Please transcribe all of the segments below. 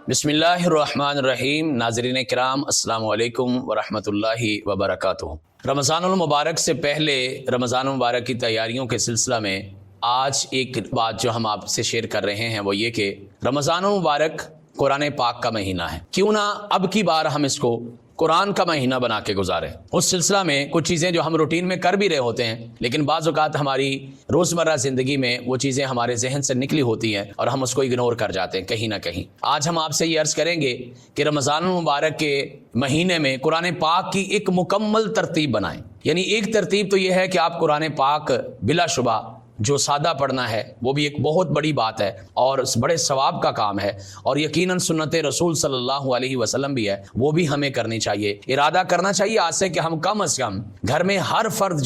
بسم اللہ الرحمن الرحیم۔ ناظرین کرام السلام علیکم ورحمۃ اللہ وبرکاتہ۔ رمضان المبارک سے پہلے رمضان المبارک کی تیاریوں کے سلسلہ میں آج ایک بات جو ہم آپ سے شیئر کر رہے ہیں وہ یہ کہ رمضان المبارک قرآن پاک کا مہینہ ہے، کیوں نہ اب کی بار ہم اس کو قرآن کا مہینہ بنا کے گزاریں۔ اس سلسلہ میں کچھ چیزیں جو ہم روٹین میں کر بھی رہے ہوتے ہیں لیکن بعض اوقات ہماری روزمرہ زندگی میں وہ چیزیں ہمارے ذہن سے نکلی ہوتی ہیں اور ہم اس کو اگنور کر جاتے ہیں کہیں نہ کہیں۔ آج ہم آپ سے یہ عرض کریں گے کہ رمضان المبارک کے مہینے میں قرآن پاک کی ایک مکمل ترتیب بنائیں۔ یعنی ایک ترتیب تو یہ ہے کہ آپ قرآن پاک بلا شبہ جو سادہ پڑھنا ہے وہ بھی ایک بہت بڑی بات ہے اور بڑے ثواب کا کام ہے، اور یقیناً سنت رسول صلی اللہ علیہ وسلم بھی ہے، وہ بھی ہمیں کرنی چاہیے۔ ارادہ کرنا چاہیے آج سے کہ ہم کم از کم گھر میں ہر فرد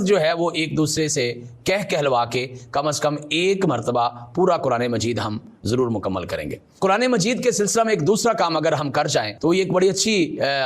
جو ہے وہ ایک دوسرے سے کہلوا کے کم از کم ایک مرتبہ پورا قرآن مجید ہم ضرور مکمل کریں گے۔ قرآن مجید کے سلسلہ میں ایک دوسرا کام اگر ہم کر جائیں تو یہ ایک بڑی اچھی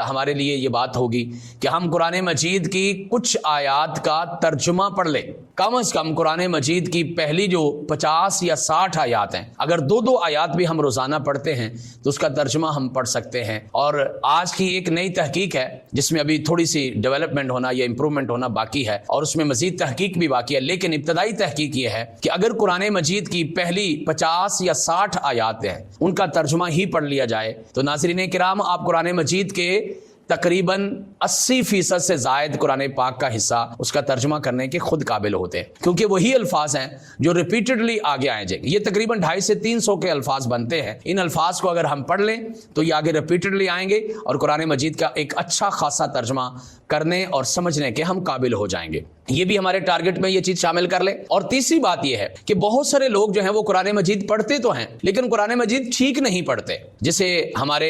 ہمارے لیے یہ بات ہوگی کہ ہم قرآن مجید کی کچھ آیات کا ترجمہ پڑھ لیں۔ کم از کم قرآن مجید کی پہلی جو 50 یا 60 آیات ہیں، اگر دو آیات بھی ہم روزانہ پڑھتے ہیں تو اس کا ترجمہ ہم پڑھ سکتے ہیں۔ اور آج کی ایک نئی تحقیق ہے جس میں ابھی تھوڑی سی ڈیولپمنٹ ہونا یا امپرومنٹ ہونا باقی ہے اور اس میں مزید تحقیق بھی باقی ہے، لیکن ابتدائی تحقیق یہ ہے کہ اگر قرآن مجید کی پہلی 50 یا 60 آیات ہیں ان کا ترجمہ ہی پڑھ لیا جائے تو ناظرین کرام آپ قرآن مجید کے تقریباً 80% سے زائد قرآن پاک کا حصہ اس کا ترجمہ کرنے کے خود قابل ہوتے ہیں، کیونکہ وہی الفاظ ہیں جو ریپیٹڈلی آگے آئیں جائیں۔ یہ تقریباً 250 سے 300 کے الفاظ بنتے ہیں، ان الفاظ کو اگر ہم پڑھ لیں تو یہ آگے ریپیٹڈلی آئیں گے اور قرآن مجید کا ایک اچھا خاصا ترجمہ کرنے اور سمجھنے کے ہم قابل ہو جائیں گے۔ یہ بھی ہمارے ٹارگٹ میں یہ چیز شامل کر لیں۔ اور تیسری بات یہ ہے کہ بہت سارے لوگ جو ہیں وہ قرآن مجید پڑھتے تو ہیں لیکن قرآن مجید ٹھیک نہیں پڑھتے، جسے ہمارے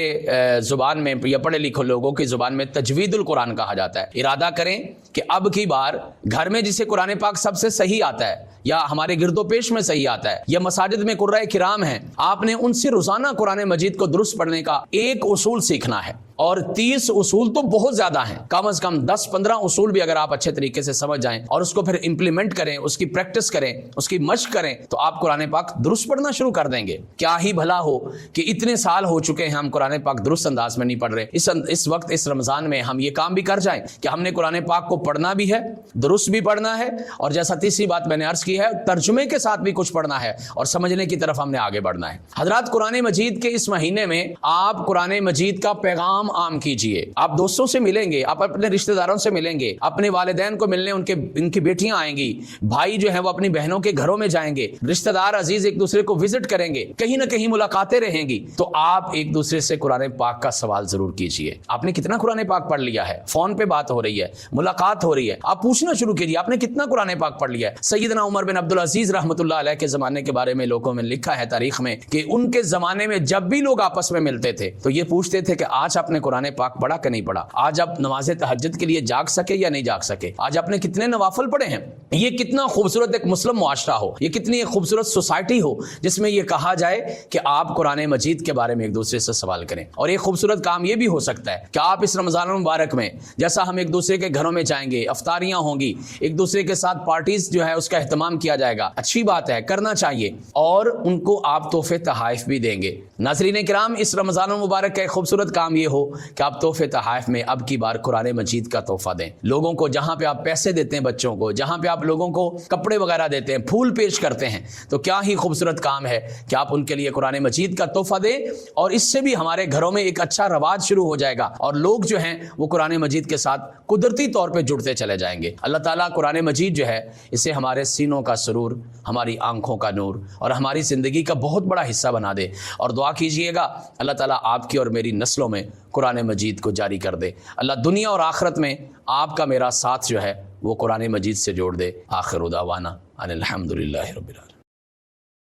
زبان میں یا پڑھے لکھے لوگوں کی زبان میں تجوید القرآن کہا جاتا ہے۔ ارادہ کریں کہ اب کی بار گھر میں جسے قرآن پاک سب سے صحیح آتا ہے یا ہمارے گرد و پیش میں صحیح آتا ہے یا مساجد میں قرۂ کرام ہیں، آپ نے ان سے روزانہ قرآن مجید کو درست پڑھنے کا ایک اصول سیکھنا ہے، اور 30 اصول تو بہت زیادہ ہیں، کم از کم 10-15 اصول بھی اگر آپ اچھے طریقے سے سمجھ جائیں اور اس کو پھر امپلیمنٹ کریں، اس کی پریکٹس کریں، اس کی مشق کریں تو آپ قرآن پاک درست پڑھنا شروع کر دیں گے۔ کیا ہی بھلا ہو کہ اتنے سال ہو چکے ہیں ہم قرآن پاک درست انداز میں نہیں پڑھ رہے، اس وقت اس رمضان میں ہم یہ کام بھی کر جائیں کہ ہم نے قرآن پاک کو پڑھنا بھی ہے، درست بھی پڑھنا ہے، اور جیسا تیسری بات میں نے عرض کی ہے ترجمے کے ساتھ بھی کچھ پڑھنا ہے اور سمجھنے کی طرف ہم نے آگے بڑھنا ہے۔ حضرات قرآن مجید کے اس مہینے میں آپ قرآن مجید کا پیغام عام کیجئے۔ آپ دوستوں سے ملیں گے، آپ اپنے رشتہ داروں سے ملیں گے، اپنے والدین کو ملنے ان کی بیٹیاں آئیں گی، بھائی جو ہیں وہ اپنی بہنوں کے گھروں میں جائیں گے، رشتہ دار عزیز ایک دوسرے کو وزٹ کریں گے، کہیں نہ کہیں ملاقاتیں رہیں گی، تو آپ ایک دوسرے سے قرآن پاک کا سوال ضرور کیجئے۔ آپ نے کتنا قرآن پاک پڑھ لیا ہے؟ فون پہ بات ہو رہی ہے، ملاقات ہو رہی ہے، آپ پوچھنا شروع کیجئے آپ نے کتنا قرآن پاک پڑھ لیا ہے۔ سیدنا عمر بن عبدالعزیز رحمۃ اللہ علیہ کے زمانے کے بارے میں لوگوں میں لکھا ہے تاریخ میں کہ ان کے زمانے میں جب بھی لوگ آپس میں ملتے تھے تو یہ پوچھتے تھے کہ آج آپ نے قرآن پاک پڑھا کہ نہیں پڑھا، آج آپ نماز تہجد کے لیے جاگ سکے یا نہیں جاگ سکے، آج آپ نے کتنے نوافل پڑھے ہیں۔ یہ کتنا خوبصورت ایک مسلم معاشرہ ہو، یہ کتنی ایک خوبصورت سوسائٹی ہو جس میں یہ کہا جائے کہ آپ قرآن مجید کے بارے میں ایک دوسرے سے سوال کریں۔ اور ایک خوبصورت کام یہ بھی ہو سکتا ہے کہ آپ اس رمضان المبارک میں جیسا ہم ایک دوسرے کے گھروں میں جائیں گے، افطاریاں ہوں گی، ایک دوسرے کے ساتھ پارٹیز جو ہے اس کا اہتمام کیا جائے گا، اچھی بات ہے، کرنا چاہیے، اور ان کو آپ تحفے تحائف بھی دیں گے۔ ناظرین کرام اس رمضان المبارک کا ایک خوبصورت کام یہ ہو کہ آپ تحفے تحائف میں اب کی بار قرآن مجید کا تحفہ دیں لوگوں کو۔ جہاں پہ آپ پیسے دیتے ہیں بچوں کو، جہاں پہ آپ لوگوں کو کپڑے وغیرہ دیتے ہیں، پھول پیش کرتے ہیں، تو کیا ہی خوبصورت کام ہے کہ آپ ان کے لیے قرآن مجید کا تحفہ دیں، اور اس سے بھی ہمارے گھروں میں ایک اچھا رواج شروع ہو جائے گا اور لوگ جو ہیں وہ قرآن مجید کے ساتھ قدرتی طور پہ جڑتے چلے جائیں گے۔ اللہ تعالیٰ قرآن مجید جو ہے اسے ہمارے سینوں کا سرور، ہماری آنکھوں کا نور اور ہماری زندگی کا بہت بڑا حصہ بنا دے، اور دعا کیجئے گا اللہ تعالیٰ آپ کی اور میری نسلوں میں قرآن مجید کو جاری کر دے۔ اللہ دنیا اور آخرت میں آپ کا میرا ساتھ جو ہے وہ قرآن مجید سے جوڑ دے۔ آخر دعوانا ان الحمدللہ رب العالمین۔